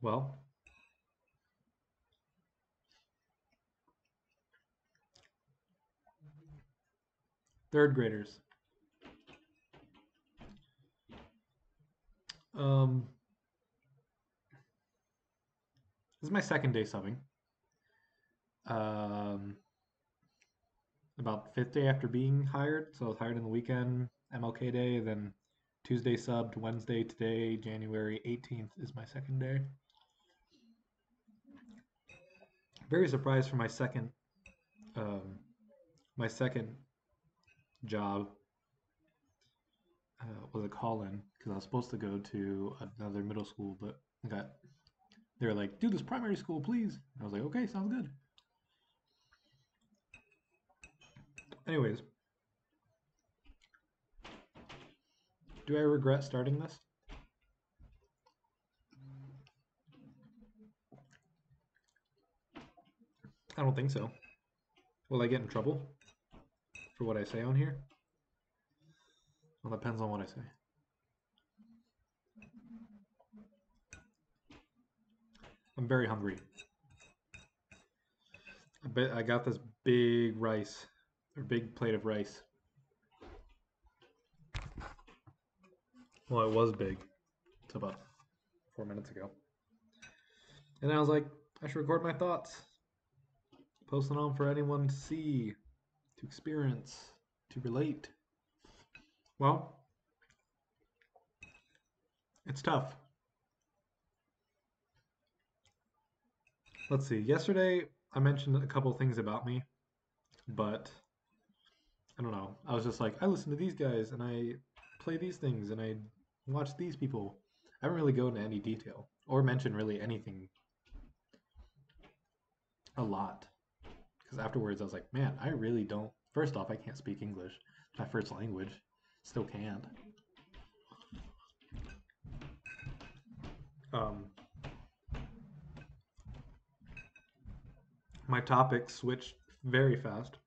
Well, third graders. Um, this is my second day subbing. Um, about fifth day after being hired. So I was hired in the weekend, MLK Day, then Tuesday subbed, Wednesday today, January 18th is my second day. Very surprised for um, my second job was a call-in because I was supposed to go to another middle school, but got they were like, "Do this primary school, please." And I was like, "Okay, sounds good." Anyways, do I regret starting this? I don't think so. Will I get in trouble for what I say on here? Well, depends on what I say. I'm very hungry. I bet I got this big rice or big plate of rice. Well, it was big. It's about 4 minutes ago. And I was like, I should record my thoughts, post it on for anyone to see, to experience, to relate. Well, it's tough. Let's see. Yesterday, I mentioned a couple things about me, but I don't know. I was just like, I listen to these guys and I play these things and I watch these people. I haven't really go into any detail or mention really anything a lot. Because afterwards, I was like, man, I really don't. First off, I can't speak English. It's my first language. Still can't. Um, my topics switch very fast.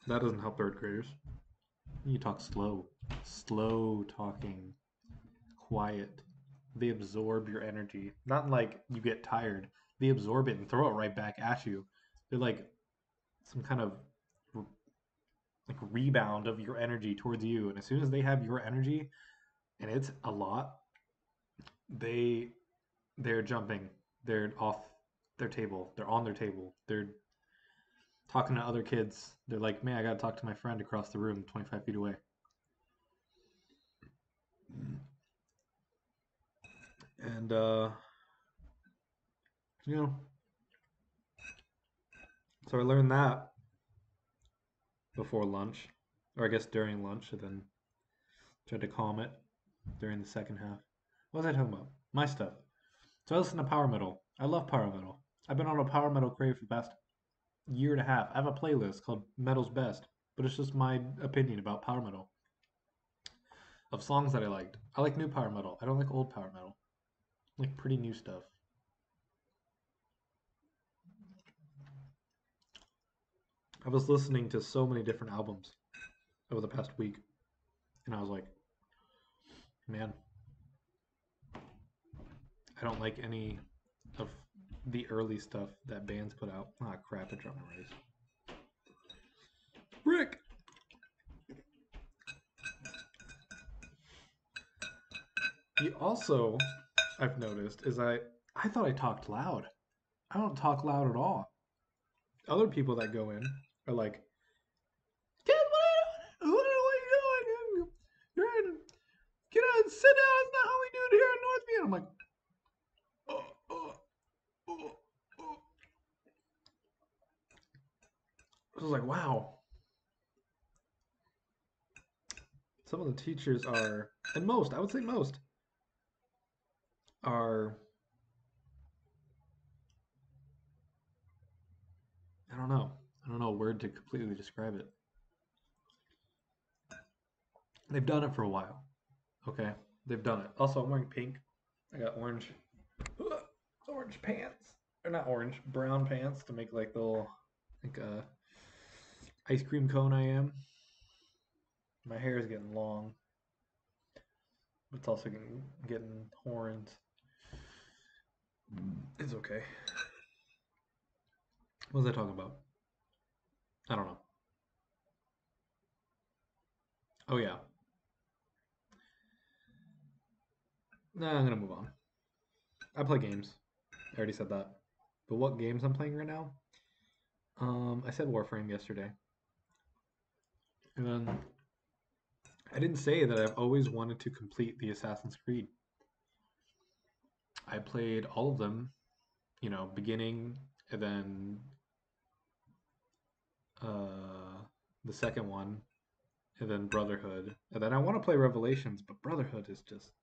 That doesn't help third graders. You talk slow. Slow talking. Quiet. They absorb your energy. Not like you get tired. They absorb it and throw it right back at you. They're like some kind of like rebound of your energy towards you. And as soon as they have your energy, and it's a lot, they they're jumping. They're off their table. They're on their table. They're talking to other kids. They're like, man, I gotta talk to my friend across the room, 25 feet away. And you know, so I learned that before lunch, or I guess during lunch, and then tried to calm it during the second half. What was I talking about? My stuff. So I listen to power metal. I love power metal. I've been on a power metal crave for the past year and a half. I have a playlist called Metal's Best, but it's just my opinion about power metal of songs that I liked. I like new power metal. I don't like old power metal. I like pretty new stuff. I was listening to so many different albums over the past week, and I was like, man, I don't like any of the early stuff that bands put out. Ah, crap! I dropped my rice. Rick. He also, I've noticed, is I thought I talked loud. I don't talk loud at all. Other people that go in are like, "Kid, what are you doing? You're in, get out, sit down. It's not how we do it here in Northview." I'm like, oh, oh, oh, oh. I was like, wow. Some of the teachers are, and most, I would say most, are, I don't know. I don't know a word to completely describe it. They've done it for a while. Okay, they've done it. Also, I'm wearing pink. I got orange pants. Or not orange, brown pants to make like the little, like ice cream cone I am. My hair is getting long, but it's also getting horns. It's okay. What was I talking about? I don't know. Oh yeah. Nah, I'm gonna move on. I play games. I already said that. But what games I'm playing right now? I said Warframe yesterday, and then I didn't say that I've always wanted to complete the Assassin's Creed. I played all of them, beginning, and then uh, the second one, and then Brotherhood, and then I want to play Revelations, but Brotherhood is just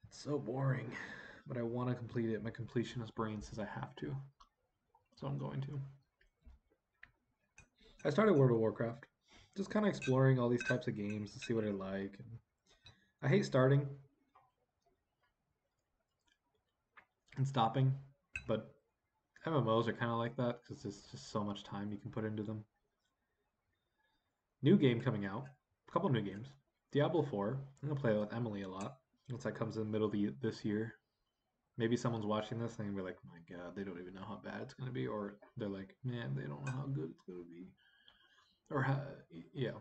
so boring. But I want to complete it. My completionist brain says I have to, so I'm going to. I started World of Warcraft, just kind of exploring all these types of games to see what I like. And I hate starting and stopping, but MMOs are kind of like that because there's just so much time you can put into them. New game coming out, a couple new games. Diablo 4. I'm gonna play it with Emily a lot once that comes in the middle of this year. Maybe someone's watching this and they'll be like, "My God, they don't even know how bad it's gonna be," or they're like, "Man, they don't know how good it's gonna be," or how, yeah.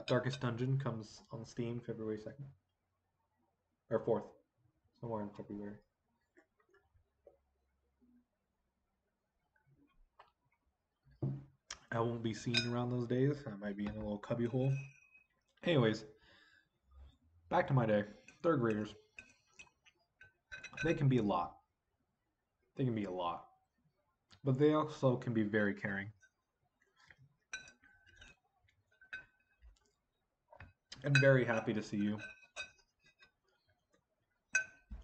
Darkest Dungeon comes on Steam February 2nd or 4th, somewhere in February. I won't be seen around those days. I might be in a little cubbyhole. Anyways, back to my day. Third graders. They can be a lot. They can be a lot. But they also can be very caring and very happy to see you.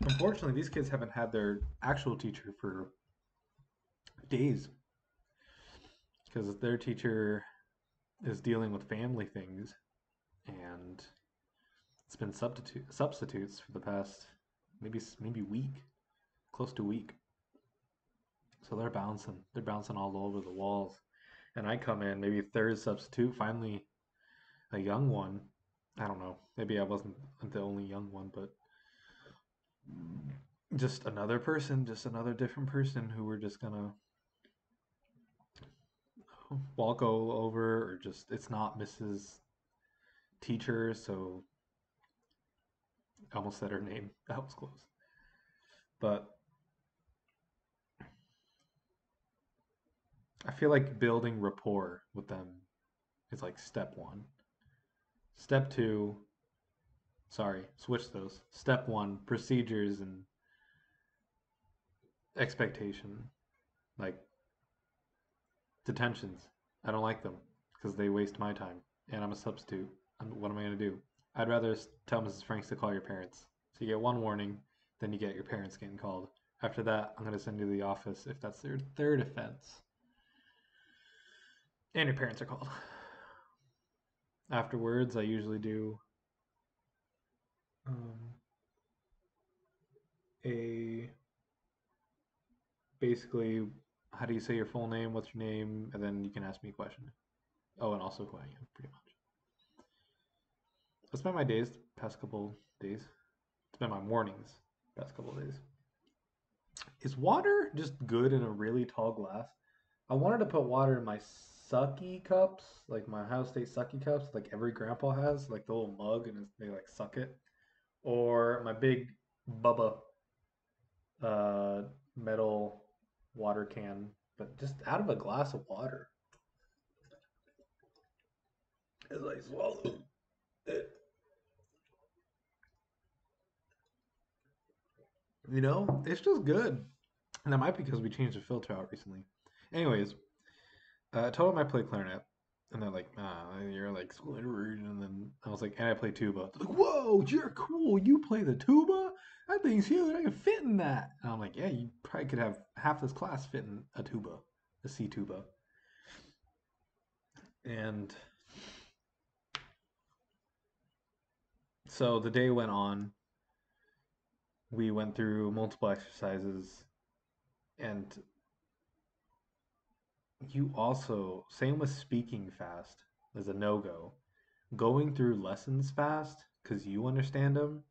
Unfortunately, these kids haven't had their actual teacher for days because their teacher is dealing with family things and it's been substitutes for the past maybe week, close to a week. So they're bouncing all over the walls. And I come in maybe third substitute, finally a young one. I don't know. Maybe I wasn't the only young one, but just another person, just another different person who we're just gonna walk over, or just it's not Mrs. Teacher, so I almost said her name. That was close. But I feel like building rapport with them is like step one. Step two, sorry, switch those. Step one, procedures and expectation. Like detentions. I don't like them because they waste my time and I'm a substitute. What am I going to do? I'd rather tell Mrs. Franks to call your parents. So you get one warning, then you get your parents getting called. After that, I'm going to send you to the office if that's their third offense. And your parents are called. Afterwards, I usually do um, a basically, how do you say your full name? What's your name? And then you can ask me a question. Oh, and also who I am, pretty much. I spent my days, past couple days, spent my mornings, past couple days. Is water just good in a really tall glass? I wanted to put water in my sucky cups, like my Ohio State sucky cups, like every grandpa has, like the little mug, and they like suck it, or my big Bubba uh, metal water can, but just out of a glass of water. As I swallow it, it's just good. And that might be because we changed the filter out recently. Anyways, I told them I play clarinet, and they're like, "Ah, you're like Squidward." And then I was like, "And I play tuba." They're like, "Whoa, you're cool. You play the tuba? That thing's huge. I can fit in that." And I'm like, "Yeah, you probably could have half this class fit in a tuba, a C tuba." And so the day went on. We went through multiple exercises, and you same with speaking fast is a no go. Going through lessons fast because you understand them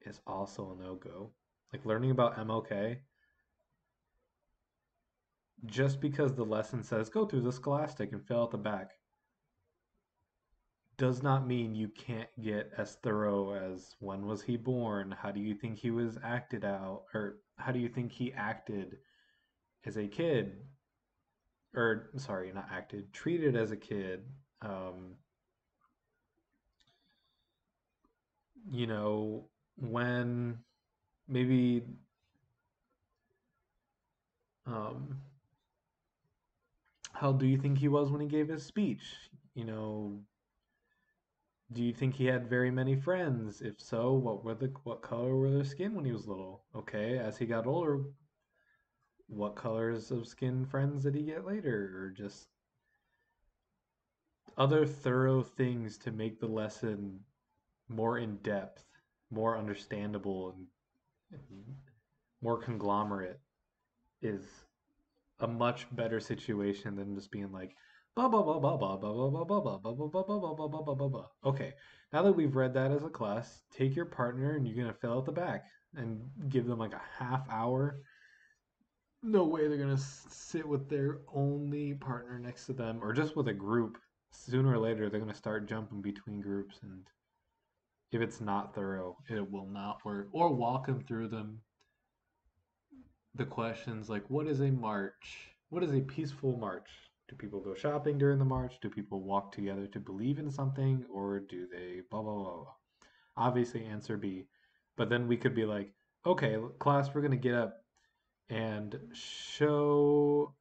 is also a no-go. Like learning about MLK, just because the lesson says go through the scholastic and fill out the back, does not mean you can't get as thorough as when was he born? How do you think he was acted out? Or how do you think he acted as a kid? Or, sorry, not acted, treated as a kid. Um, you know, when maybe um, how do you think he was when he gave his speech? You know, do you think he had very many friends? If so, what color were their skin when he was little? Okay, as he got older, what colors of skin friends did he get later? Or just other thorough things to make the lesson more in depth, more understandable, and more conglomerate is a much better situation than just being like blah blah blah blah blah blah blah blah blah blah blah blah blah blah blah blah blah blah blah. Okay, now that we've read that as a class, take your partner and you're gonna fill out the back and give them like a half hour. No way they're gonna sit with their only partner next to them or just with a group. Sooner or later, they're gonna start jumping between groups, and if it's not thorough, it will not work. Or walk them through the questions like what is a march? What is a peaceful march? Do people go shopping during the march? Do people walk together to believe in something? Or do they blah, blah, blah, blah? Obviously, answer B. But then we could be like, okay, class, we're going to get up and show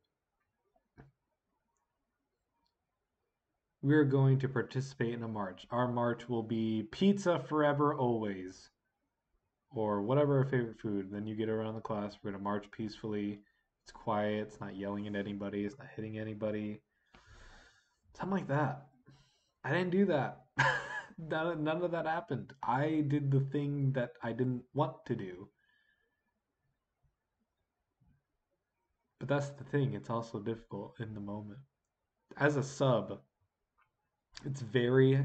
we're going to participate in a march. Our march will be pizza forever, always, or whatever our favorite food. Then you get around the class. We're going to march peacefully. It's quiet. It's not yelling at anybody. It's not hitting anybody. Something like that. I didn't do that. None of that happened. I did the thing that I didn't want to do. But that's the thing. It's also difficult in the moment. As a sub, it's very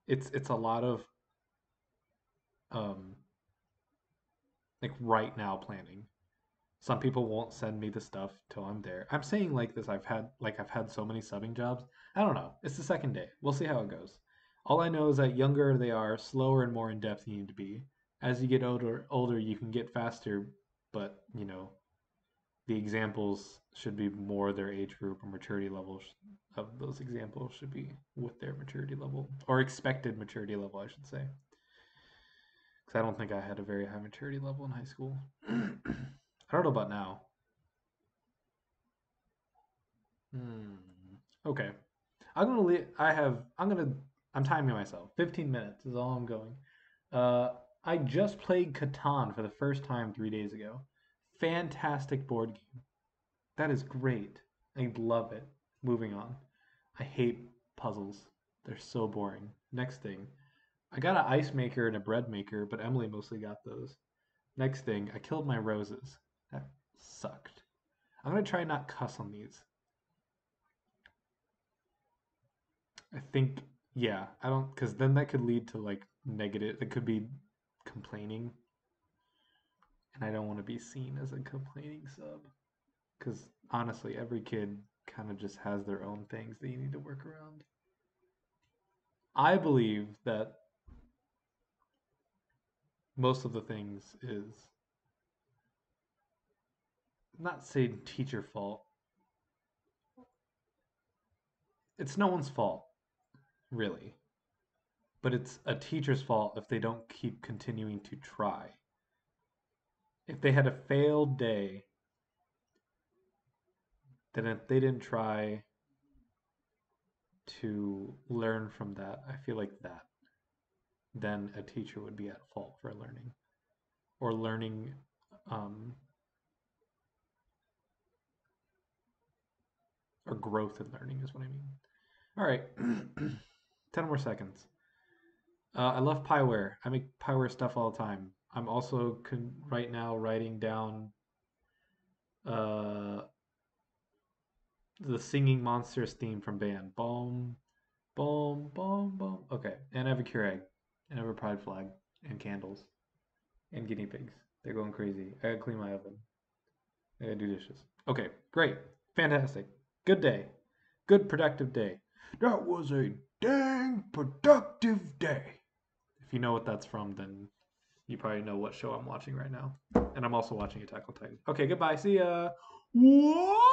it's a lot of um like right now planning. Some people won't send me the stuff till I'm there. I'm saying like this, I've had so many subbing jobs. I don't know. It's the second day. We'll see how it goes. All I know is that younger they are, slower and more in depth you need to be. As you get older you can get faster, but the examples should be more their age group or maturity levels of those examples should be with their maturity level or expected maturity level, I should say. Because I don't think I had a very high maturity level in high school. I don't know about now. Hmm. Okay. I'm gonna leave. I'm timing myself. 15 minutes is all I'm going. Uh, I just played Catan for the first time 3 days ago. Fantastic board game. That is great. I love it. Moving on. I hate puzzles. They're so boring. Next thing. I got an ice maker and a bread maker, but Emily mostly got those. Next thing, I killed my roses. That sucked. I'm gonna try not cuss on these. I think, yeah, I don't, because then that could lead to like negative, it could be complaining, and I don't want to be seen as a complaining sub. Because honestly, every kid kind of just has their own things that you need to work around. I believe that most of the things is not say teacher fault. It's no one's fault, really. But it's a teacher's fault if they don't keep continuing to try. If they had a failed day, then if they didn't try to learn from that, I feel like that, then a teacher would be at fault for learning or learning um, or growth in learning is what I mean. All right, 10 more seconds. I love Pieware. I make Pieware stuff all the time. I'm also right now writing down uh, the Singing Monsters theme from band. Boom, Boom, boom, boom. Okay, and I have a Keurig, and I have a pride flag, and candles, and guinea pigs. They're going crazy. I gotta clean my oven. I gotta do dishes. Okay, great. Fantastic. Good day. Good productive day. That was a dang productive day. If you know what that's from, then you probably know what show I'm watching right now. And I'm also watching Attack on Titan. Okay, goodbye. See ya. What?